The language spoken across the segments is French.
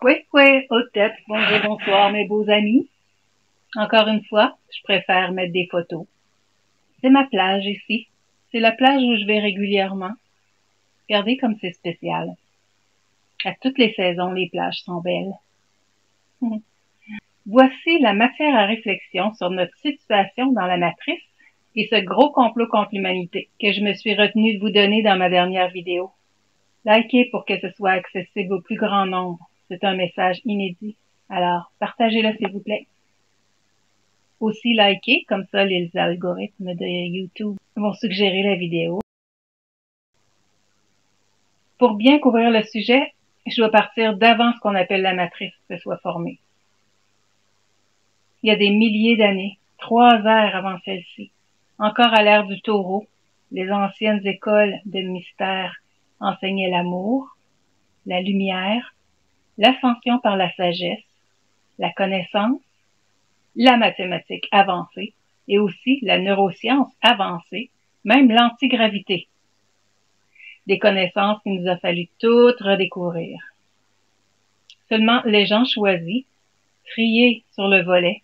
Au tête, bonjour, bonsoir mes beaux amis. Encore une fois, je préfère mettre des photos. C'est ma plage ici. C'est la plage où je vais régulièrement. Regardez comme c'est spécial. À toutes les saisons, les plages sont belles. Voici la matière à réflexion sur notre situation dans la matrice et ce gros complot contre l'humanité que je me suis retenu de vous donner dans ma dernière vidéo. Likez pour que ce soit accessible au plus grand nombre. C'est un message inédit. Alors, partagez-le s'il vous plaît. Aussi likez, comme ça les algorithmes de YouTube vont suggérer la vidéo. Pour bien couvrir le sujet, je dois partir d'avant ce qu'on appelle la matrice se soit formée. Il y a des milliers d'années, 3 ères avant celle-ci, encore à l'ère du taureau, les anciennes écoles de mystère enseignaient l'amour, la lumière, l'ascension par la sagesse, la connaissance, la mathématique avancée et aussi la neuroscience avancée, même l'antigravité. Des connaissances qu'il nous a fallu toutes redécouvrir. Seulement les gens choisis, triés sur le volet,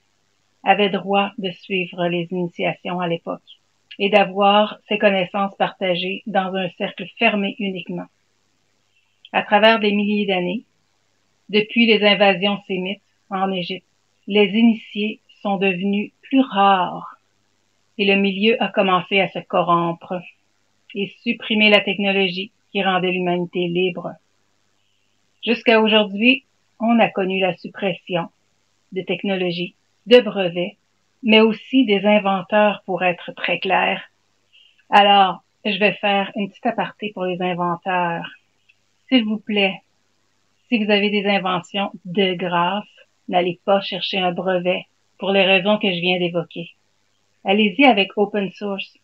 avaient droit de suivre les initiations à l'époque et d'avoir ces connaissances partagées dans un cercle fermé uniquement. À travers des milliers d'années, depuis les invasions sémites en Égypte, les initiés sont devenus plus rares et le milieu a commencé à se corrompre et supprimer la technologie qui rendait l'humanité libre. Jusqu'à aujourd'hui, on a connu la suppression de technologies, de brevets, mais aussi des inventeurs pour être très clair. Alors, je vais faire une petite aparté pour les inventeurs. S'il vous plaît, si vous avez des inventions, de grâce, n'allez pas chercher un brevet pour les raisons que je viens d'évoquer. Allez-y avec open source.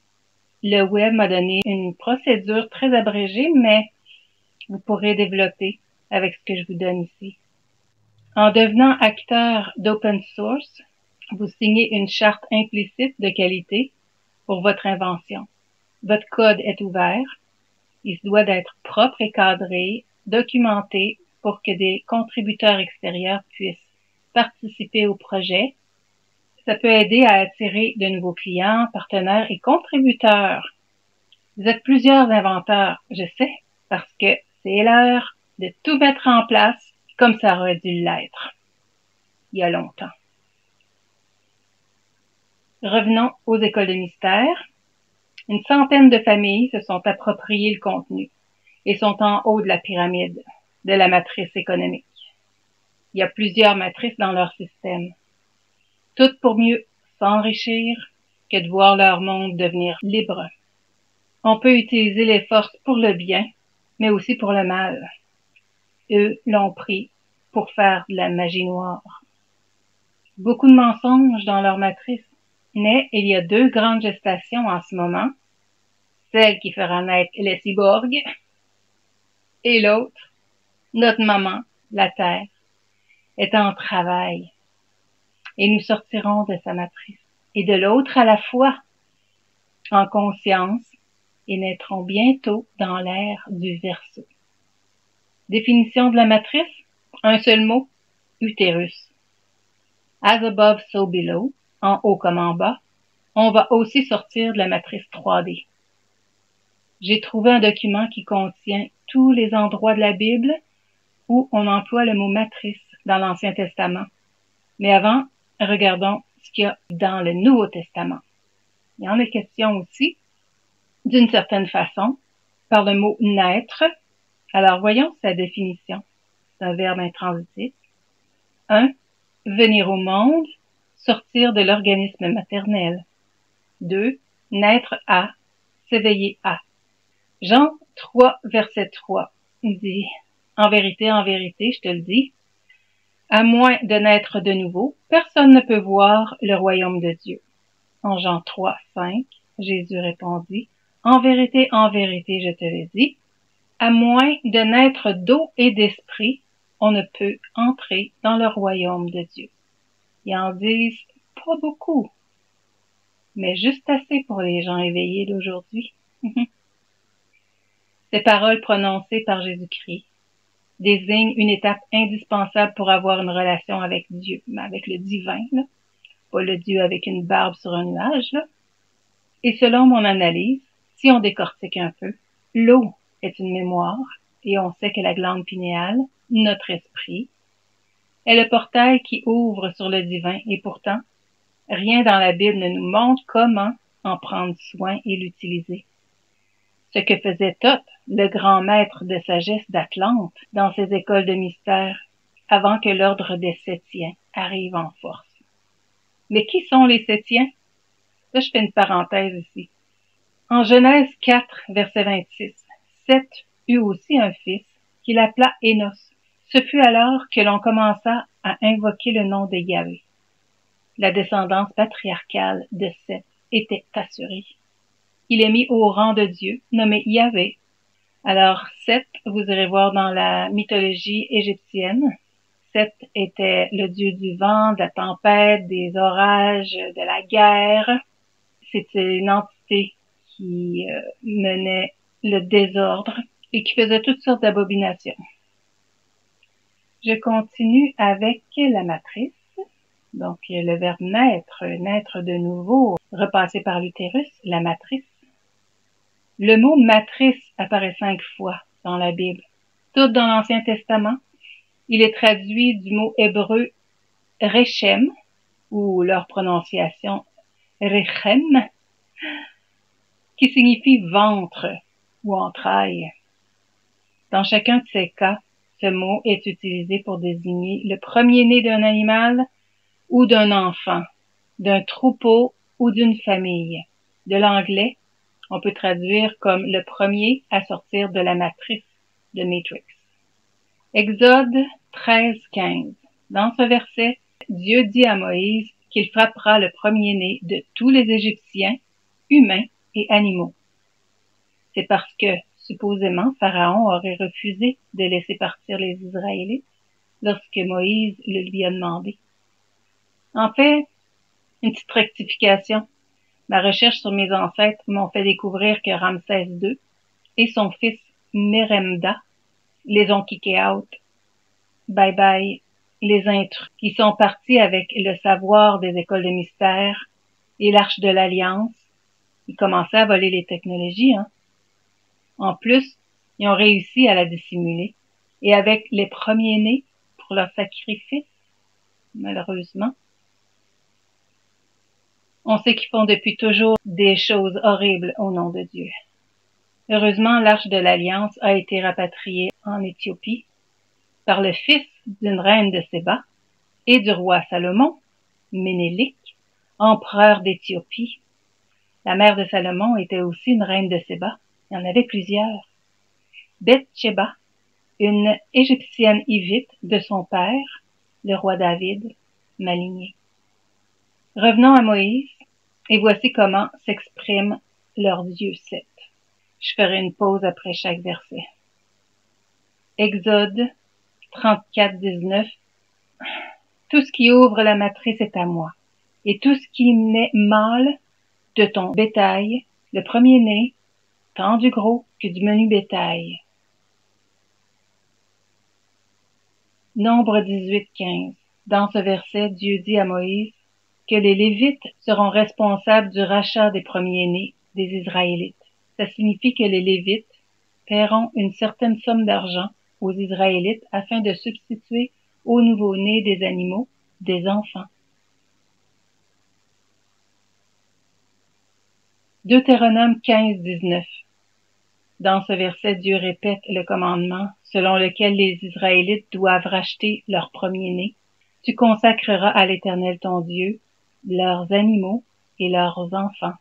Le web m'a donné une procédure très abrégée, mais vous pourrez développer avec ce que je vous donne ici. En devenant acteur d'open source, vous signez une charte implicite de qualité pour votre invention. Votre code est ouvert. Il se doit d'être propre et cadré, documenté pour que des contributeurs extérieurs puissent participer au projet. Ça peut aider à attirer de nouveaux clients, partenaires et contributeurs. Vous êtes plusieurs inventeurs, je sais, parce que c'est l'heure de tout mettre en place comme ça aurait dû l'être, il y a longtemps. Revenons aux écoles de mystère. Une centaine de familles se sont appropriées le contenu et sont en haut de la pyramide de la matrice économique. Il y a plusieurs matrices dans leur système, toutes pour mieux s'enrichir que de voir leur monde devenir libre. On peut utiliser les forces pour le bien, mais aussi pour le mal. Eux l'ont pris pour faire de la magie noire. Beaucoup de mensonges dans leur matrice, mais il y a 2 grandes gestations en ce moment, celle qui fera naître les cyborgs, et l'autre, notre maman, la Terre, est en travail. Et nous sortirons de sa matrice, et de l'autre à la fois, en conscience, et naîtrons bientôt dans l'ère du Verseau. Définition de la matrice, un seul mot, utérus. As above, so below, en haut comme en bas, on va aussi sortir de la matrice 3D. J'ai trouvé un document qui contient tous les endroits de la Bible où on emploie le mot matrice dans l'Ancien Testament. Mais avant, regardons ce qu'il y a dans le Nouveau Testament. Il y en est question aussi, d'une certaine façon, par le mot naître. Alors voyons sa définition. C'est un verbe intransitif. 1. Venir au monde, sortir de l'organisme maternel. 2. Naître à, s'éveiller à. Jean 3, verset 3 dit « En vérité, je te le dis, à moins de naître de nouveau, personne ne peut voir le royaume de Dieu. » En Jean 3, 5, Jésus répondit « En vérité, je te le dis, à moins de naître d'eau et d'esprit, on ne peut entrer dans le royaume de Dieu. » Ils en disent pas beaucoup, mais juste assez pour les gens éveillés d'aujourd'hui. Ces paroles prononcées par Jésus-Christ désigne une étape indispensable pour avoir une relation avec Dieu, mais avec le divin, là. Pas le Dieu avec une barbe sur un nuage, là. Et selon mon analyse, si on décortique un peu, l'eau est une mémoire, et on sait que la glande pinéale, notre esprit, est le portail qui ouvre sur le divin, et pourtant, rien dans la Bible ne nous montre comment en prendre soin et l'utiliser. Ce que faisait Thoth, le grand maître de sagesse d'Atlante, dans ses écoles de mystère, avant que l'ordre des Septiens arrive en force. Mais qui sont les Septiens? Là, je fais une parenthèse ici. En Genèse 4, verset 26, Seth eut aussi un fils qu'il appela Énos. Ce fut alors que l'on commença à invoquer le nom de Yahvé. La descendance patriarcale de Seth était assurée. Il est mis au rang de Dieu, nommé Yahvé. Alors, Seth, vous irez voir dans la mythologie égyptienne, Seth était le dieu du vent, de la tempête, des orages, de la guerre. C'était une entité qui menait le désordre et qui faisait toutes sortes d'abominations. Je continue avec la matrice. Donc, le verbe naître, naître de nouveau, repasser par l'utérus, la matrice. Le mot matrice apparaît 5 fois dans la Bible. Tout dans l'Ancien Testament. Il est traduit du mot hébreu rechem, ou leur prononciation rechem, qui signifie ventre ou entraille. Dans chacun de ces cas, ce mot est utilisé pour désigner le premier-né d'un animal ou d'un enfant, d'un troupeau ou d'une famille. De l'anglais, on peut traduire comme le premier à sortir de la matrice de Matrix. Exode 13:15. Dans ce verset, Dieu dit à Moïse qu'il frappera le premier-né de tous les Égyptiens, humains et animaux. C'est parce que, supposément, Pharaon aurait refusé de laisser partir les Israélites lorsque Moïse le lui a demandé. En fait, une petite rectification. Ma recherche sur mes ancêtres m'ont fait découvrir que Ramsès II et son fils Meremda les ont kickés out. Bye bye, les intrus, qui sont partis avec le savoir des écoles de mystère et l'arche de l'Alliance. Ils commençaient à voler les technologies, hein. En plus, ils ont réussi à la dissimuler. Et avec les premiers-nés pour leur sacrifice, malheureusement. On sait qu'ils font depuis toujours des choses horribles au nom de Dieu. Heureusement, l'arche de l'Alliance a été rapatriée en Éthiopie par le fils d'une reine de Séba et du roi Salomon, Ménélik, empereur d'Éthiopie. La mère de Salomon était aussi une reine de Séba. Il y en avait plusieurs. Beth-Sheba, une égyptienne hivite de son père, le roi David, malignée. Revenons à Moïse, et voici comment s'exprime leur Dieu Seth. Je ferai une pause après chaque verset. Exode 34:19. Tout ce qui ouvre la matrice est à moi, et tout ce qui naît mâle de ton bétail, le premier-né, tant du gros que du menu bétail. Nombre 18:15. Dans ce verset, Dieu dit à Moïse que les Lévites seront responsables du rachat des premiers-nés des Israélites. Ça signifie que les Lévites paieront une certaine somme d'argent aux Israélites afin de substituer aux nouveau-nés des animaux des enfants. Deutéronome 15:19. Dans ce verset, Dieu répète le commandement selon lequel les Israélites doivent racheter leur premier-né. Tu consacreras à l'Éternel ton Dieu leurs animaux et leurs enfants.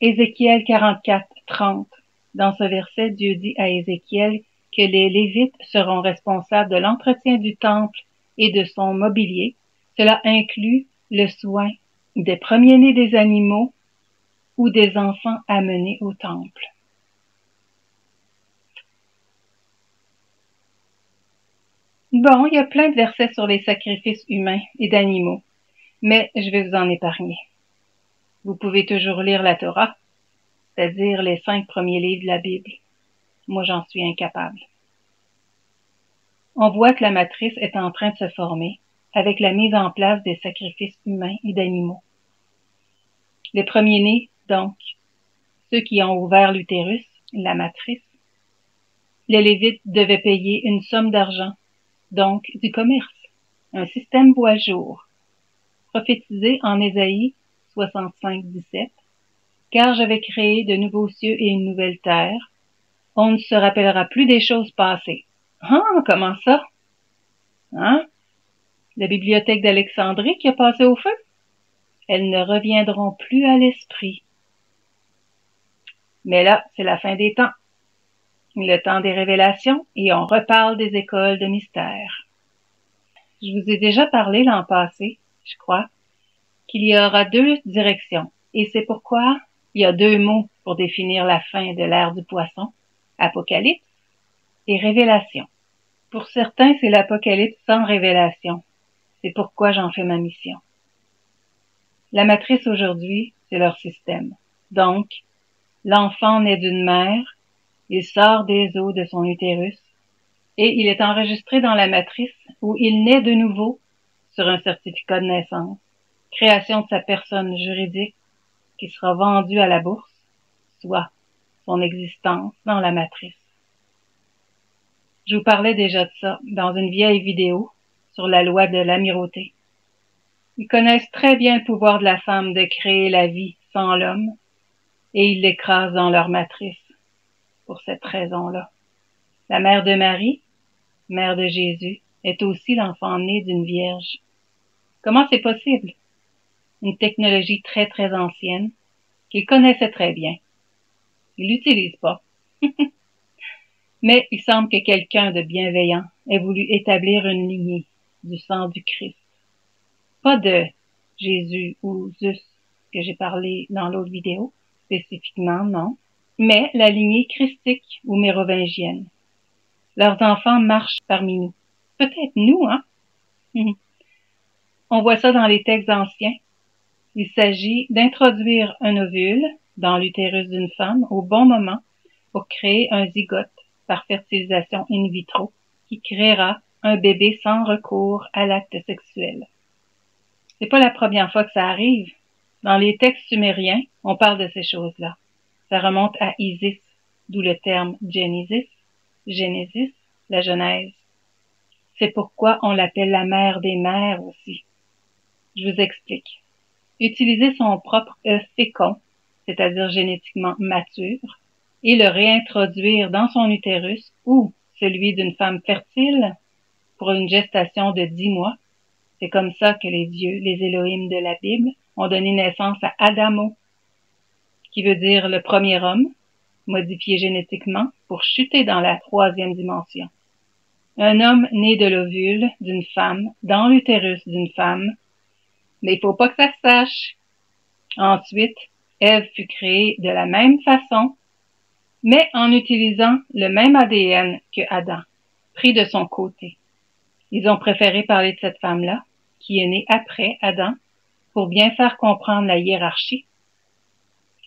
Ézéchiel 44:30. Dans ce verset, Dieu dit à Ézéchiel que les Lévites seront responsables de l'entretien du temple et de son mobilier. Cela inclut le soin des premiers-nés des animaux ou des enfants amenés au temple. Bon, il y a plein de versets sur les sacrifices humains et d'animaux, mais je vais vous en épargner. Vous pouvez toujours lire la Torah. c'est-à-dire les 5 premiers livres de la Bible. Moi, j'en suis incapable. On voit que la matrice est en train de se former avec la mise en place des sacrifices humains et d'animaux. Les premiers-nés, donc, ceux qui ont ouvert l'utérus, la matrice, les Lévites devaient payer une somme d'argent, donc du commerce, un système voit le jour, prophétisé en Ésaïe 65:17, car j'avais créé de nouveaux cieux et une nouvelle terre, on ne se rappellera plus des choses passées. Ah, comment ça? Hein? La bibliothèque d'Alexandrie qui a passé au feu? Elles ne reviendront plus à l'esprit. Mais là, c'est la fin des temps. Le temps des révélations et on reparle des écoles de mystère. Je vous ai déjà parlé l'an passé, je crois, qu'il y aura 2 directions et c'est pourquoi il y a 2 mots pour définir la fin de l'ère du poisson, apocalypse et révélation. Pour certains, c'est l'apocalypse sans révélation. C'est pourquoi j'en fais ma mission. La matrice aujourd'hui, c'est leur système. Donc, l'enfant naît d'une mère, il sort des os de son utérus et il est enregistré dans la matrice où il naît de nouveau sur un certificat de naissance, création de sa personne juridique qui sera vendue à la bourse, soit son existence dans la matrice. Je vous parlais déjà de ça dans une vieille vidéo sur la loi de l'amirauté. Ils connaissent très bien le pouvoir de la femme de créer la vie sans l'homme et ils l'écrasent dans leur matrice pour cette raison-là. La mère de Marie, mère de Jésus, est aussi l'enfant né d'une vierge. Comment c'est possible? Une technologie très très ancienne qu'ils connaissaient très bien. Ils l'utilisent pas. Mais il semble que quelqu'un de bienveillant ait voulu établir une lignée du sang du Christ. Pas de Jésus ou Zeus que j'ai parlé dans l'autre vidéo, spécifiquement, non, mais la lignée christique ou mérovingienne. Leurs enfants marchent parmi nous. Peut-être nous, hein? On voit ça dans les textes anciens. Il s'agit d'introduire un ovule dans l'utérus d'une femme au bon moment pour créer un zygote par fertilisation in vitro qui créera un bébé sans recours à l'acte sexuel. C'est pas la première fois que ça arrive. Dans les textes sumériens, on parle de ces choses-là. Ça remonte à Isis, d'où le terme Genesis, la Genèse. C'est pourquoi on l'appelle la mère des mères aussi. Je vous explique. Utiliser son propre œuf fécond, c'est-à-dire génétiquement mature, et le réintroduire dans son utérus ou celui d'une femme fertile pour une gestation de 10 mois, c'est comme ça que les dieux, les Elohim de la Bible, ont donné naissance à Adamo, qui veut dire le premier homme, modifié génétiquement pour chuter dans la 3e dimension. Un homme né de l'ovule d'une femme, dans l'utérus d'une femme, mais il faut pas que ça se sache. Ensuite, Ève fut créée de la même façon, mais en utilisant le même ADN que Adam, pris de son côté. Ils ont préféré parler de cette femme-là, qui est née après Adam, pour bien faire comprendre la hiérarchie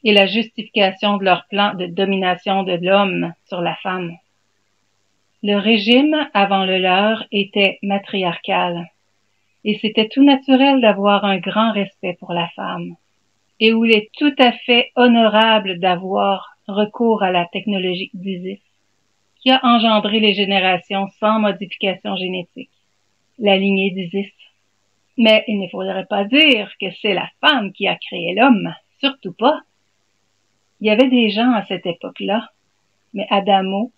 et la justification de leur plan de domination de l'homme sur la femme. Le régime avant le leur était matriarcal, et c'était tout naturel d'avoir un grand respect pour la femme, et où il est tout à fait honorable d'avoir recours à la technologie d'Isis, qui a engendré les générations sans modification génétique, la lignée d'Isis. Mais il ne faudrait pas dire que c'est la femme qui a créé l'homme, surtout pas. Il y avait des gens à cette époque-là, mais Adamo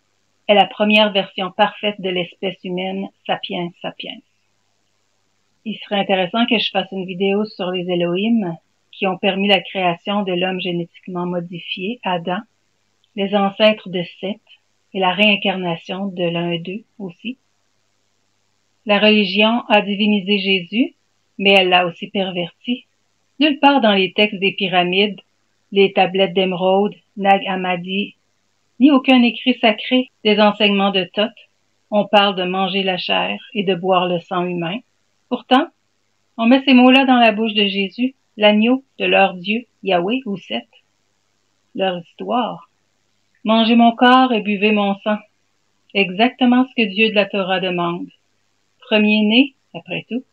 est la première version parfaite de l'espèce humaine sapiens sapiens. Il serait intéressant que je fasse une vidéo sur les Elohim qui ont permis la création de l'homme génétiquement modifié, Adam, les ancêtres de Seth et la réincarnation de l'un d'eux aussi. La religion a divinisé Jésus, mais elle l'a aussi perverti. Nulle part dans les textes des pyramides, les tablettes d'émeraude, Nag Hammadi, ni aucun écrit sacré des enseignements de Thoth, on parle de manger la chair et de boire le sang humain. Pourtant, on met ces mots-là dans la bouche de Jésus, l'agneau de leur Dieu, Yahweh ou Seth. leur histoire. Mangez mon corps et buvez mon sang. Exactement ce que Dieu de la Torah demande. Premier-né, après tout.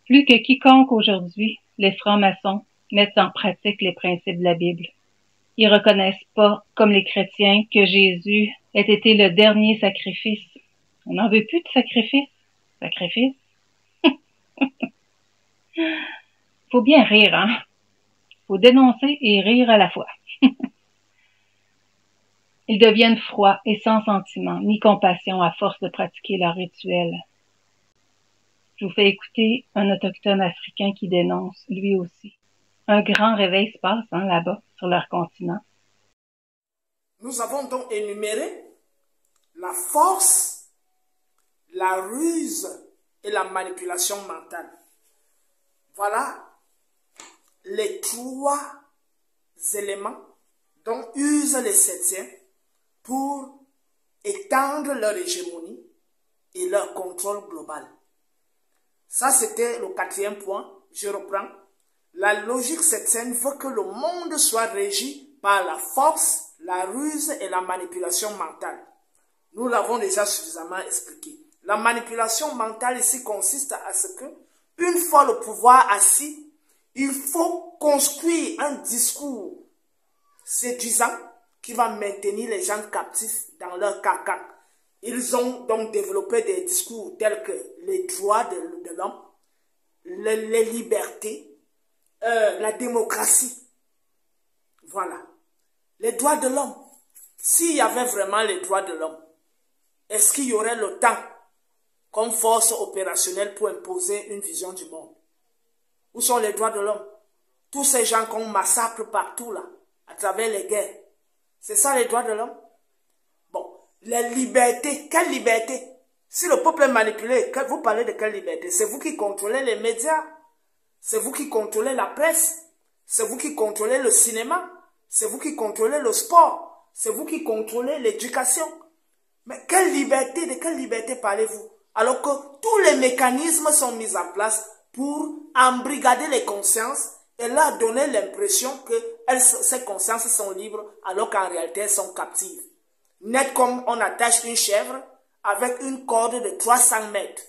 Plus que quiconque aujourd'hui, les francs-maçons mettent en pratique les principes de la Bible. Ils reconnaissent pas, comme les chrétiens, que Jésus ait été le dernier sacrifice. On n'en veut plus de sacrifice. Sacrifice. Faut bien rire, hein? Faut dénoncer et rire à la fois. Ils deviennent froids et sans sentiment, ni compassion à force de pratiquer leur rituel. Je vous fais écouter un autochtone africain qui dénonce, lui aussi. Un grand réveil se passe là-bas, sur leur continent. Nous avons donc énuméré la force, la ruse et la manipulation mentale. Voilà les trois éléments dont usent les Septiens pour étendre leur hégémonie et leur contrôle global. Ça, c'était le quatrième point. Je reprends. La logique septienne veut que le monde soit régi par la force, la ruse et la manipulation mentale. Nous l'avons déjà suffisamment expliqué. La manipulation mentale ici consiste à ce que, une fois le pouvoir assis, il faut construire un discours séduisant qui va maintenir les gens captifs dans leur carcan. Ils ont donc développé des discours tels que les droits de l'homme, les libertés, la démocratie. Voilà. Les droits de l'homme. S'il y avait vraiment les droits de l'homme, est-ce qu'il y aurait le temps comme force opérationnelle pour imposer une vision du monde? Où sont les droits de l'homme? Tous ces gens qu'on massacre partout là, à travers les guerres. C'est ça les droits de l'homme? Bon, les libertés. Quelle liberté? Si le peuple est manipulé, vous parlez de quelle liberté? C'est vous qui contrôlez les médias. C'est vous qui contrôlez la presse. C'est vous qui contrôlez le cinéma. C'est vous qui contrôlez le sport. C'est vous qui contrôlez l'éducation. Mais quelle liberté? De quelle liberté parlez-vous? Alors que tous les mécanismes sont mis en place pour embrigader les consciences et leur donner l'impression que ces consciences sont libres alors qu'en réalité elles sont captives. Net comme on attache une chèvre avec une corde de 300 mètres.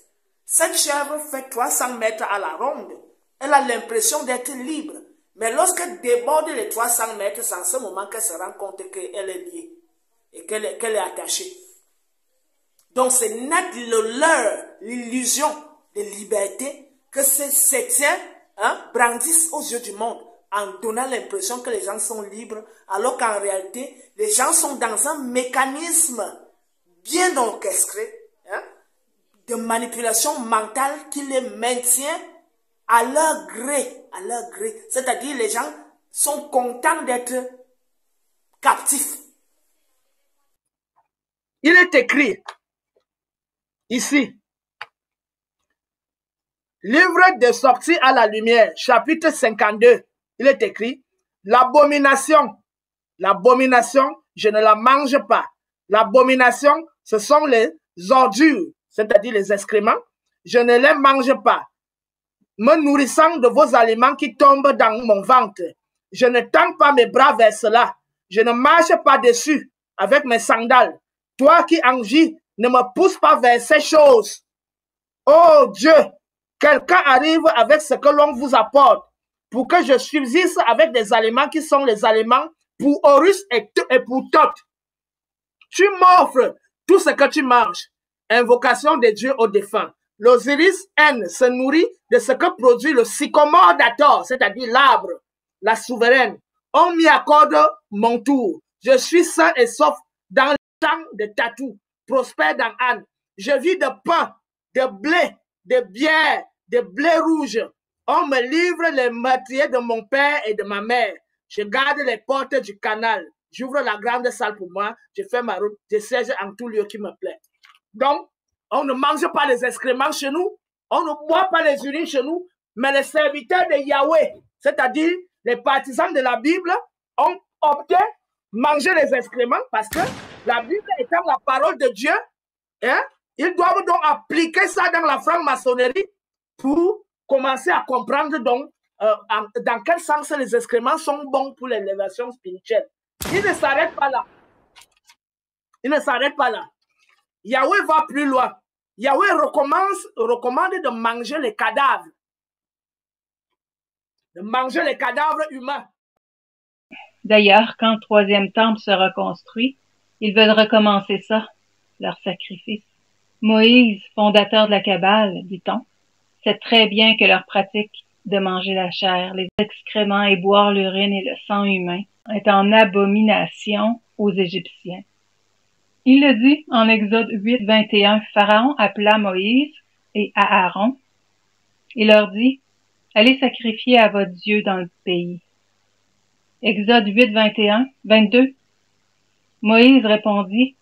Cette chèvre fait 300 mètres à la ronde. Elle a l'impression d'être libre. Mais lorsqu'elle déborde les 300 mètres, c'est en ce moment qu'elle se rend compte qu'elle est liée et qu'elle est attachée. Donc c'est net l'illusion de liberté que ces septiens brandissent aux yeux du monde en donnant l'impression que les gens sont libres, alors qu'en réalité, les gens sont dans un mécanisme bien orchestré de manipulation mentale qui les maintient à leur gré, à leur gré. C'est-à-dire les gens sont contents d'être captifs. Il est écrit ici, livre de sortie à la lumière, chapitre 52, il est écrit, l'abomination, je ne la mange pas. L'abomination, ce sont les ordures, c'est-à-dire les excréments, je ne les mange pas. Me nourrissant de vos aliments qui tombent dans mon ventre, je ne tends pas mes bras vers cela, je ne marche pas dessus avec mes sandales. Toi qui en vis, ne me pousse pas vers ces choses. Oh Dieu, quelqu'un arrive avec ce que l'on vous apporte pour que je subsiste avec des aliments qui sont les aliments pour Horus et pour Thoth. Tu m'offres tout ce que tu manges. Invocation des dieux aux défunts. L'Osiris N se nourrit de ce que produit le sycomore d'Hathor, c'est-à-dire l'arbre, la souveraine. On m'y accorde mon tour. Je suis sain et sauf dans le champ de Tatou, prospère dans Anne. Je vis de pain, de blé, de bière, de blé rouge. On me livre les meurtriers de mon père et de ma mère. Je garde les portes du canal. J'ouvre la grande salle pour moi. Je fais ma route. Je siège en tout lieu qui me plaît. Donc, on ne mange pas les excréments chez nous. On ne boit pas les urines chez nous. Mais les serviteurs de Yahweh, c'est-à-dire les partisans de la Bible, ont opté manger les excréments parce que la Bible étant la parole de Dieu, ils doivent donc appliquer ça dans la franc-maçonnerie pour commencer à comprendre donc dans quel sens les excréments sont bons pour l'élévation spirituelle. Il ne s'arrête pas là. Il ne s'arrête pas là. Yahweh va plus loin. Yahweh recommande de manger les cadavres. De manger les cadavres humains. D'ailleurs, quand le troisième temple sera construit, ils veulent recommencer ça, leur sacrifice. Moïse, fondateur de la Kabbale, dit-on, sait très bien que leur pratique de manger la chair, les excréments et boire l'urine et le sang humain est en abomination aux Égyptiens. Il le dit en Exode 8, 21, Pharaon appela Moïse et Aaron et leur dit, allez sacrifier à votre Dieu dans le pays. Exode 8, 21, 22. Moïse répondit,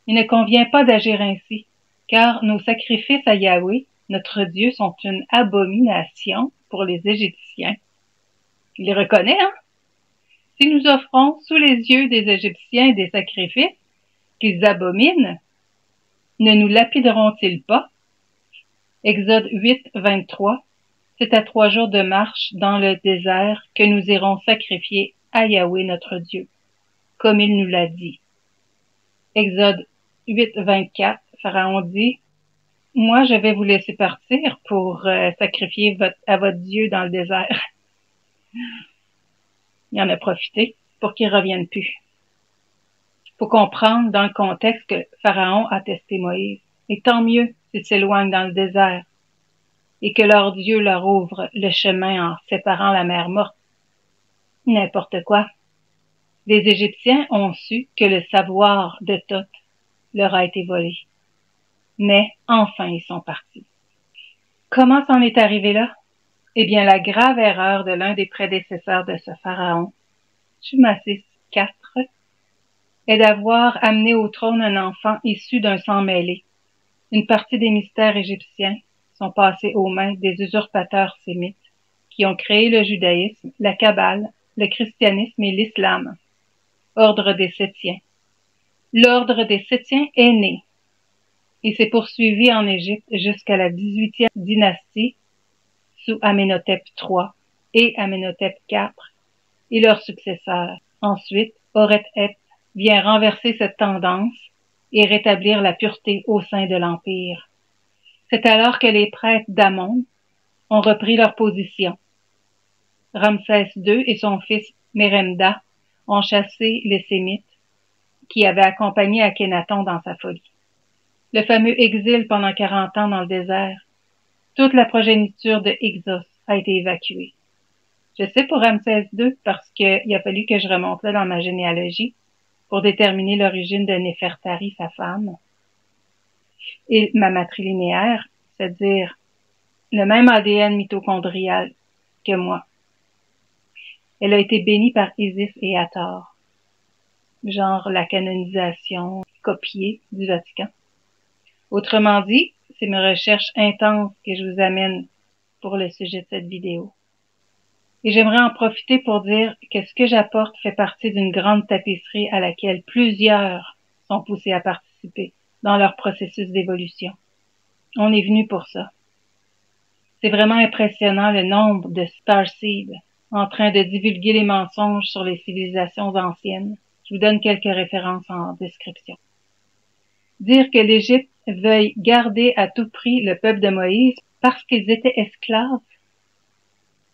il ne convient pas d'agir ainsi, car nos sacrifices à Yahweh, notre Dieu, sont une abomination pour les Égyptiens. Il reconnaît, hein? Si nous offrons sous les yeux des Égyptiens des sacrifices qu'ils abominent, ne nous lapideront-ils pas? Exode 8, 23. C'est à 3 jours de marche dans le désert que nous irons sacrifier à Yahweh notre Dieu, comme il nous l'a dit. Exode 8, 24. Pharaon dit, moi je vais vous laisser partir pour sacrifier à votre Dieu dans le désert. Il en a profité pour qu'il ne revienne plus. Il faut comprendre dans le contexte que Pharaon a testé Moïse. Et tant mieux s'ils s'éloignent dans le désert et que leur Dieu leur ouvre le chemin en séparant la mer morte. N'importe quoi. Les Égyptiens ont su que le savoir de Thoth leur a été volé. Mais enfin ils sont partis. Comment s'en est arrivé là? Eh bien, la grave erreur de l'un des prédécesseurs de ce pharaon, Thumasis IV, est d'avoir amené au trône un enfant issu d'un sang mêlé. Une partie des mystères égyptiens sont passés aux mains des usurpateurs sémites qui ont créé le judaïsme, la Kabbale, le christianisme et l'islam. Ordre des Sétiens. L'ordre des Sétiens est né et s'est poursuivi en Égypte jusqu'à la 18e dynastie sous Amenhotep III et Amenhotep IV et leurs successeurs. Ensuite, Horeth-Hep vient renverser cette tendance et rétablir la pureté au sein de l'Empire. C'est alors que les prêtres d'Amon ont repris leur position. Ramsès II et son fils Meremda ont chassé les Sémites qui avaient accompagné Akhénaton dans sa folie. Le fameux exil pendant 40 ans dans le désert, toute la progéniture de Hyksos a été évacuée. Je sais pour Ramsès II parce qu'il a fallu que je remonte là dans ma généalogie pour déterminer l'origine de Néfertari, sa femme, et ma matrilinéaire, c'est-à-dire le même ADN mitochondrial que moi. Elle a été bénie par Isis et Hathor, genre la canonisation copiée du Vatican. Autrement dit, c'est mes recherches intenses que je vous amène pour le sujet de cette vidéo. Et j'aimerais en profiter pour dire que ce que j'apporte fait partie d'une grande tapisserie à laquelle plusieurs sont poussés à participer dans leur processus d'évolution. On est venu pour ça. C'est vraiment impressionnant le nombre de starseeds en train de divulguer les mensonges sur les civilisations anciennes. Je vous donne quelques références en description. Dire que l'Égypte veuille garder à tout prix le peuple de Moïse parce qu'ils étaient esclaves,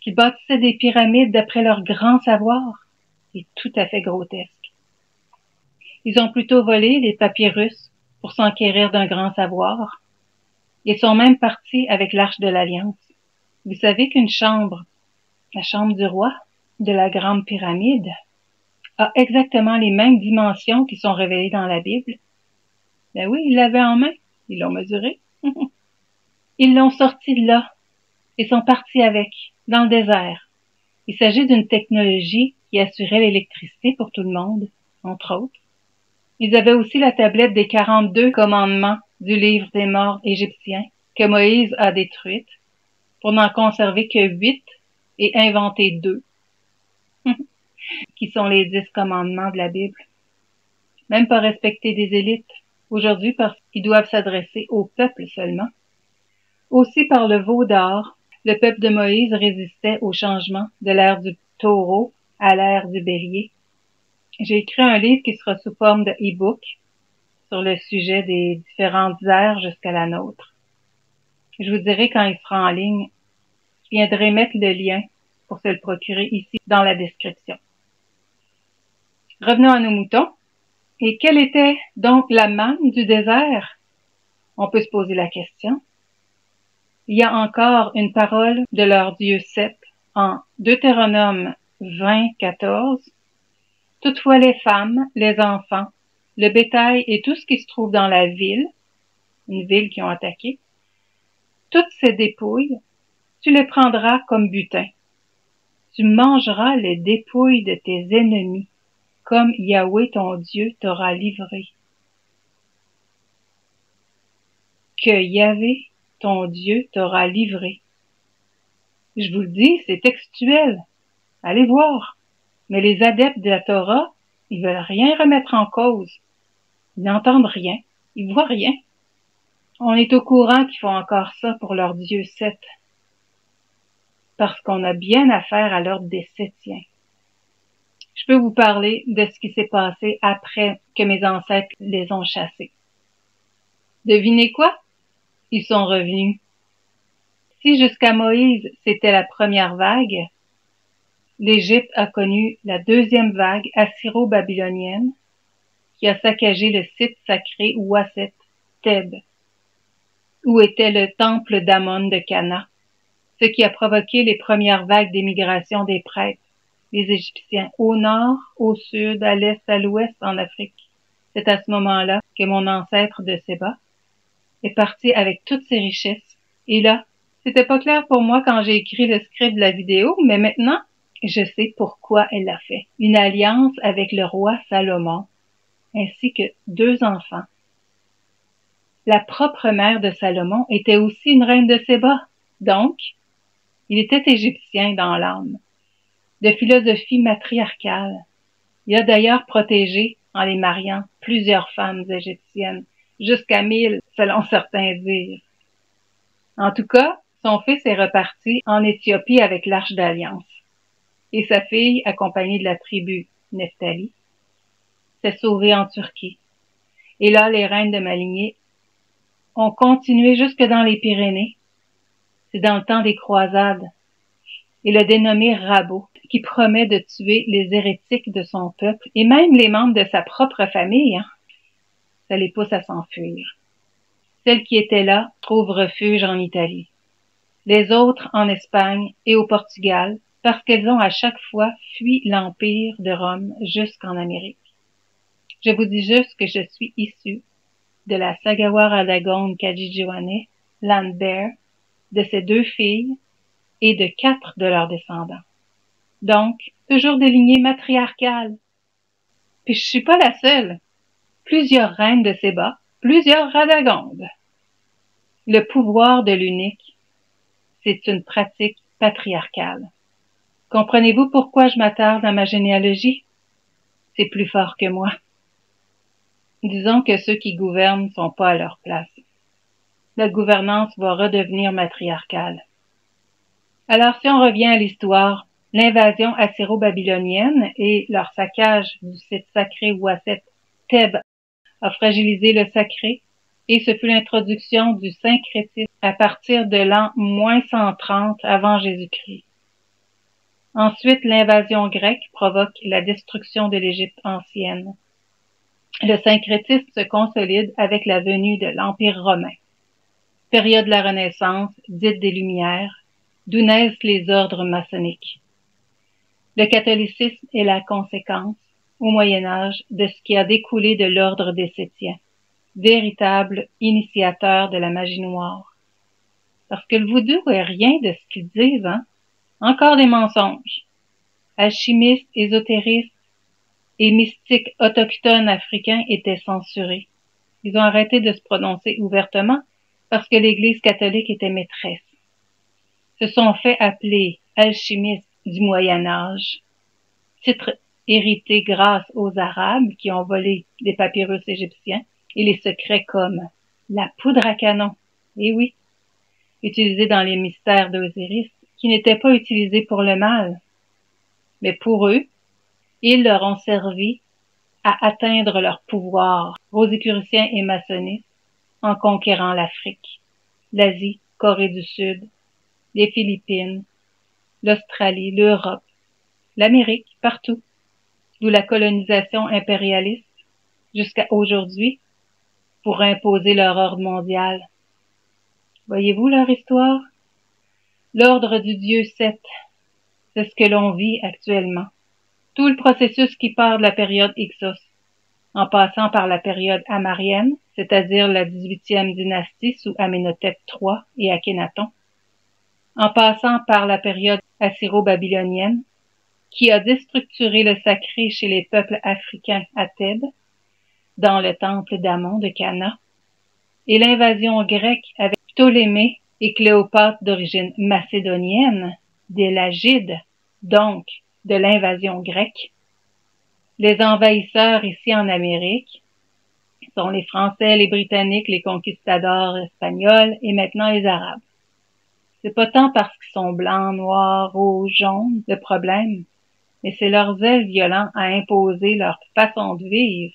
qu'ils bâtissaient des pyramides d'après leur grand savoir, est tout à fait grotesque. Ils ont plutôt volé les papyrus pour s'enquérir d'un grand savoir. Ils sont même partis avec l'Arche de l'Alliance. Vous savez qu'une chambre, la chambre du roi de la Grande Pyramide, a exactement les mêmes dimensions qui sont révélées dans la Bible. Ben oui, ils l'avaient en main. Ils l'ont mesuré. Ils l'ont sorti de là et sont partis avec, dans le désert. Il s'agit d'une technologie qui assurait l'électricité pour tout le monde, entre autres. Ils avaient aussi la tablette des 42 commandements du livre des morts égyptiens que Moïse a détruite pour n'en conserver que 8 et inventer 2, qui sont les 10 commandements de la Bible. Même pas respecter des élites aujourd'hui parce qu'ils doivent s'adresser au peuple seulement. Aussi par le veau d'or, le peuple de Moïse résistait au changement de l'ère du taureau à l'ère du bélier. J'ai écrit un livre qui sera sous forme de e-book sur le sujet des différentes ères jusqu'à la nôtre. Je vous dirai quand il sera en ligne. Je viendrai mettre le lien pour se le procurer ici dans la description. Revenons à nos moutons. Et quelle était donc la manne du désert? On peut se poser la question. Il y a encore une parole de leur Dieu Seth en Deutéronome 20:14. Toutefois les femmes, les enfants, le bétail et tout ce qui se trouve dans la ville, une ville qu'ils ont attaquée, toutes ces dépouilles, tu les prendras comme butin. Tu mangeras les dépouilles de tes ennemis, comme Yahweh ton Dieu t'aura livré. Que Yahweh ton Dieu t'aura livré. Je vous le dis, c'est textuel. Allez voir. Mais les adeptes de la Torah, ils veulent rien remettre en cause. Ils n'entendent rien. Ils voient rien. On est au courant qu'ils font encore ça pour leur Dieu Seth. Parce qu'on a bien affaire à l'ordre des Sétiens. Je peux vous parler de ce qui s'est passé après que mes ancêtres les ont chassés. Devinez quoi? Ils sont revenus. Si jusqu'à Moïse, c'était la première vague, l'Égypte a connu la deuxième vague assyro-babylonienne qui a saccagé le site sacré Ouaset, Thèbes, où était le temple d'Amon de Cana, ce qui a provoqué les premières vagues d'émigration des prêtres, les Égyptiens, au nord, au sud, à l'est, à l'ouest, en Afrique. C'est à ce moment-là que mon ancêtre de Séba est parti avec toutes ses richesses. Et là, c'était pas clair pour moi quand j'ai écrit le script de la vidéo, mais maintenant, je sais pourquoi elle l'a fait. Une alliance avec le roi Salomon, ainsi que 2 enfants. La propre mère de Salomon était aussi une reine de Séba, donc, il était égyptien dans l'âme. De philosophie matriarcale. Il a d'ailleurs protégé, en les mariant, plusieurs femmes égyptiennes, jusqu'à 1000, selon certains dires. En tout cas, son fils est reparti en Éthiopie avec l'Arche d'Alliance. Et sa fille, accompagnée de la tribu Nephtali, s'est sauvée en Turquie. Et là, les reines de ma lignée ont continué jusque dans les Pyrénées. C'est dans le temps des croisades. Et le dénommé Rabot, qui promet de tuer les hérétiques de son peuple et même les membres de sa propre famille, ça les pousse à s'enfuir. Celles qui étaient là trouvent refuge en Italie. Les autres en Espagne et au Portugal, parce qu'elles ont à chaque fois fui l'Empire de Rome jusqu'en Amérique. Je vous dis juste que je suis issue de la Sagawaradegon Kajijiwane Landbear, de ses 2 filles et de 4 de leurs descendants. Donc, toujours de lignée matriarcale. Puis je suis pas la seule. Plusieurs reines de Séba, plusieurs Radagondes. Le pouvoir de l'unique, c'est une pratique patriarcale. Comprenez-vous pourquoi je m'attarde à ma généalogie? C'est plus fort que moi. Disons que ceux qui gouvernent sont pas à leur place. La gouvernance va redevenir matriarcale. Alors si on revient à l'histoire, l'invasion assyro-babylonienne et leur saccage du site sacré Ouaset, Thèbes, a fragilisé le sacré et ce fut l'introduction du syncrétisme à partir de l'an -130 avant Jésus-Christ. Ensuite, l'invasion grecque provoque la destruction de l'Égypte ancienne. Le syncrétisme se consolide avec la venue de l'Empire romain. Période de la Renaissance, dite des Lumières, d'où naissent les ordres maçonniques. Le catholicisme est la conséquence, au Moyen Âge, de ce qui a découlé de l'ordre des Sétiens, véritable initiateur de la magie noire. Parce que le voodoo est rien de ce qu'ils disent, hein? Encore des mensonges. Alchimistes, ésotéristes et mystiques autochtones africains étaient censurés. Ils ont arrêté de se prononcer ouvertement parce que l'Église catholique était maîtresse. Se sont fait appeler alchimistes du Moyen Âge, titre hérité grâce aux Arabes qui ont volé des papyrus égyptiens et les secrets comme la poudre à canon. Eh oui. utilisés dans les mystères d'Osiris, qui n'étaient pas utilisés pour le mal. Mais pour eux, ils leur ont servi à atteindre leur pouvoir, rosicruciens et maçonnistes, en conquérant l'Afrique, l'Asie, Corée du Sud, les Philippines, l'Australie, l'Europe, l'Amérique, partout, d'où la colonisation impérialiste, jusqu'à aujourd'hui, pour imposer leur ordre mondial. Voyez-vous leur histoire? L'ordre du Dieu Seth, c'est ce que l'on vit actuellement. Tout le processus qui part de la période Hyksos, en passant par la période amarienne, c'est-à-dire la 18e dynastie sous Amenhotep III et Akhénaton, en passant par la période assyro-babylonienne, qui a déstructuré le sacré chez les peuples africains à Thèbes, dans le temple d'Amon de Cana, et l'invasion grecque avec Ptolémée et Cléopâtre d'origine macédonienne, des Lagides, donc de l'invasion grecque. Les envahisseurs ici en Amérique sont les Français, les Britanniques, les conquistadors espagnols et maintenant les Arabes. C'est pas tant parce qu'ils sont blancs, noirs, rouges, jaunes, le problème, mais c'est leur zèle violent à imposer leur façon de vivre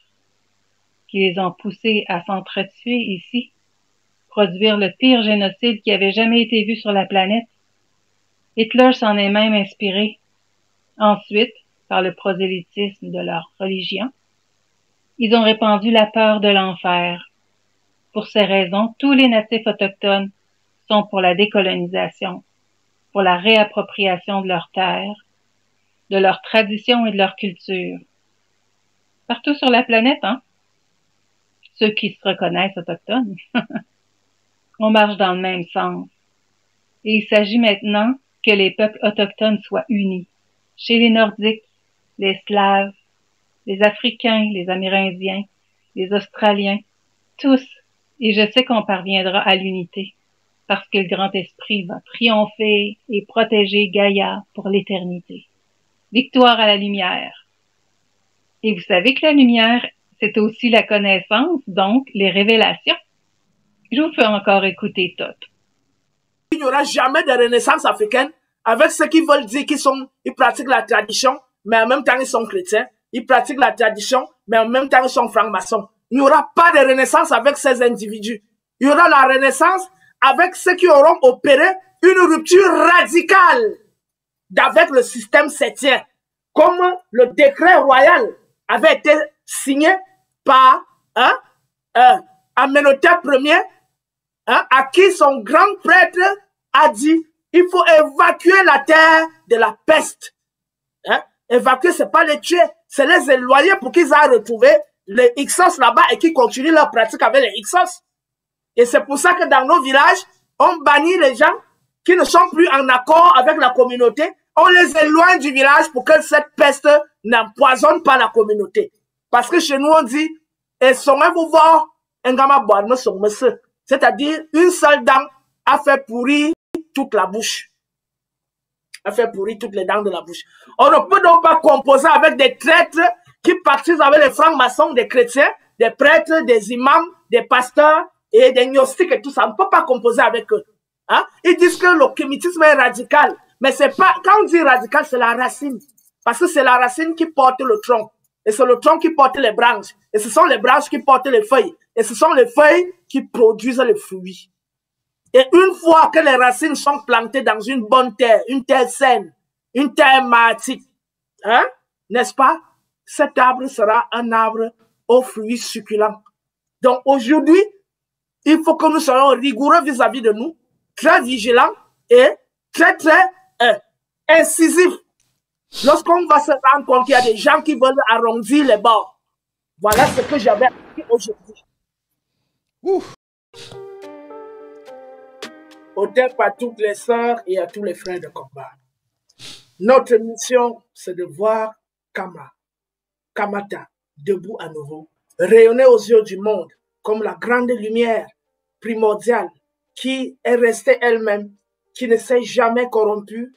qui les ont poussés à s'entretuer ici, produire le pire génocide qui avait jamais été vu sur la planète. Hitler s'en est même inspiré. Ensuite, par le prosélytisme de leur religion, ils ont répandu la peur de l'enfer. Pour ces raisons, tous les natifs autochtones sont pour la décolonisation, pour la réappropriation de leurs terres, de leurs traditions et de leur culture. Partout sur la planète, hein? Ceux qui se reconnaissent autochtones. On marche dans le même sens. Et il s'agit maintenant que les peuples autochtones soient unis. Chez les Nordiques, les Slaves, les Africains, les Amérindiens, les Australiens, tous. Et je sais qu'on parviendra à l'unité, parce que le grand esprit va triompher et protéger Gaïa pour l'éternité. Victoire à la lumière. Et vous savez que la lumière, c'est aussi la connaissance, donc les révélations. Je vous fais encore écouter tout. Il n'y aura jamais de renaissance africaine avec ceux qui veulent dire qu'ils pratiquent la tradition, mais en même temps ils sont chrétiens. Ils pratiquent la tradition, mais en même temps ils sont francs-maçons. Il n'y aura pas de renaissance avec ces individus. Il y aura la renaissance avec ceux qui auront opéré une rupture radicale avec le système septien, comme le décret royal avait été signé par Amenhotep Ier, à qui son grand prêtre a dit il faut évacuer la terre de la peste. Évacuer, c'est pas les tuer, c'est les éloigner pour qu'ils aillent retrouver les Hyksos là-bas et qu'ils continuent leur pratique avec les Hyksos. Et c'est pour ça que dans nos villages, on bannit les gens qui ne sont plus en accord avec la communauté. On les éloigne du village pour que cette peste n'empoisonne pas la communauté. Parce que chez nous, on dit, c'est-à-dire, une seule dent a fait pourrir toute la bouche. A fait pourrir toutes les dents de la bouche. On ne peut donc pas composer avec des traîtres qui participent avec les francs-maçons, des chrétiens, des prêtres, des imams, des pasteurs et des gnostiques et tout ça. On ne peut pas composer avec eux. Ils disent que le kémitisme est radical. Mais c'est pas, quand on dit radical, c'est la racine. Parce que c'est la racine qui porte le tronc. Et c'est le tronc qui porte les branches. Et ce sont les branches qui portent les feuilles. Et ce sont les feuilles qui produisent les fruits. Et une fois que les racines sont plantées dans une bonne terre, une terre saine, une terre matique, n'est-ce pas? Cet arbre sera un arbre aux fruits succulents. Donc aujourd'hui, il faut que nous soyons rigoureux vis-à-vis de nous, très vigilants et très incisifs. Lorsqu'on va se rendre compte qu'il y a des gens qui veulent arrondir les bords. Voilà ce que j'avais appris aujourd'hui. Hôtel à toutes les sœurs et à tous les frères de combat. Notre mission, c'est de voir Kamata, debout à nouveau, rayonner aux yeux du monde comme la grande lumière primordiale qui est restée elle-même, qui ne s'est jamais corrompue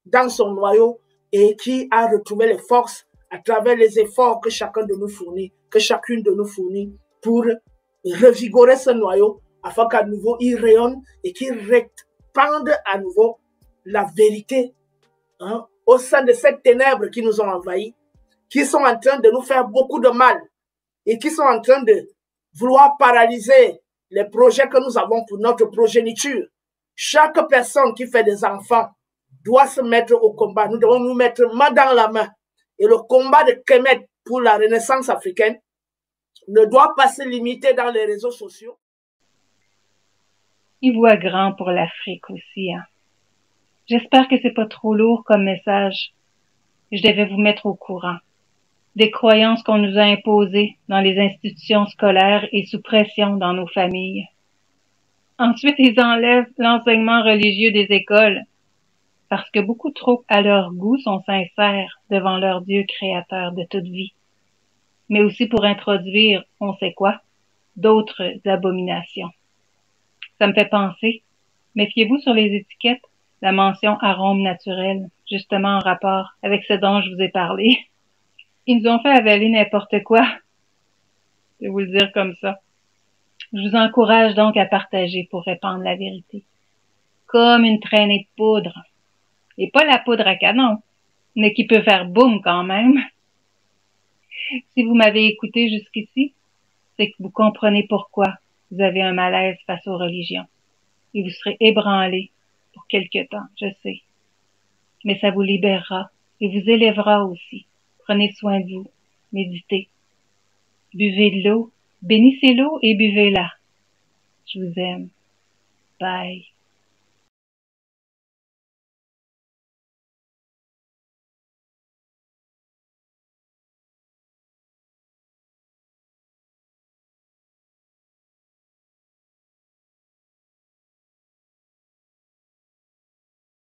dans son noyau et qui a retrouvé les forces à travers les efforts que chacun de nous fournit, que chacune de nous fournit pour revigorer ce noyau, afin qu'à nouveau ils rayonnent et qu'ils répandent à nouveau la vérité au sein de ces ténèbres qui nous ont envahis, qui sont en train de nous faire beaucoup de mal et qui sont en train de vouloir paralyser les projets que nous avons pour notre progéniture. Chaque personne qui fait des enfants doit se mettre au combat. Nous devons nous mettre main dans la main. Et le combat de Kemet pour la renaissance africaine ne doit pas se limiter dans les réseaux sociaux. Il voit grand pour l'Afrique aussi. J'espère que c'est pas trop lourd comme message. Je devais vous mettre au courant des croyances qu'on nous a imposées dans les institutions scolaires et sous pression dans nos familles. Ensuite, ils enlèvent l'enseignement religieux des écoles parce que beaucoup trop à leur goût sont sincères devant leur Dieu créateur de toute vie, mais aussi pour introduire, on sait quoi, d'autres abominations. Ça me fait penser, méfiez-vous sur les étiquettes, la mention arôme naturel, justement en rapport avec ce dont je vous ai parlé. Ils nous ont fait avaler n'importe quoi. Je vais vous le dire comme ça. Je vous encourage donc à partager pour répandre la vérité. Comme une traînée de poudre. Et pas la poudre à canon, mais qui peut faire boum quand même. Si vous m'avez écouté jusqu'ici, c'est que vous comprenez pourquoi vous avez un malaise face aux religions. Et vous serez ébranlé pour quelque temps, je sais. Mais ça vous libérera et vous élèvera aussi. Prenez soin de vous. Méditez. Buvez de l'eau. Bénissez l'eau et buvez-la. Je vous aime. Bye.